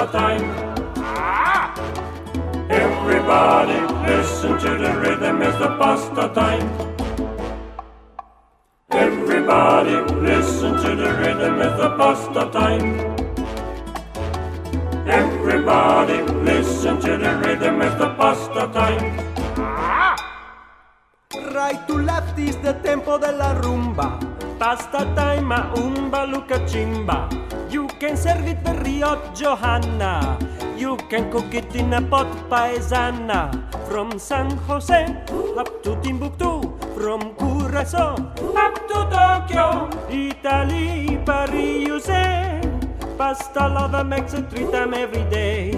pasta time. Everybody listen to the rhythm, it's the pasta time. Everybody listen to the rhythm, it's the pasta time. Everybody listen to the rhythm, it's the pasta time. Right to left is the tempo della rumba. Pasta time a umba luca cimba. You can serve it Rio Johanna. You can cook it in a pot paesana. From San Jose up to Timbuktu. From Curaçao up to Tokyo. Italy, Paris, you say. Pasta lover makes a treat them every day.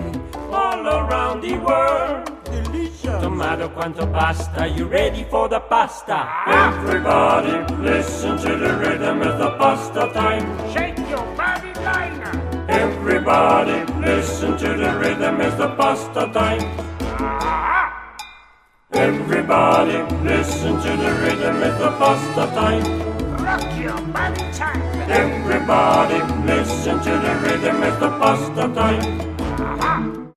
All around the world. Delicious. Tomato quanto pasta, you ready for the pasta? Everybody listen to the rhythm, it's the pasta time. Shake your body liner. Everybody listen to the rhythm, it's the pasta time. Everybody listen to the rhythm, it's the pasta time. Rock your body tight. Everybody listen to the rhythm, it's the pasta time.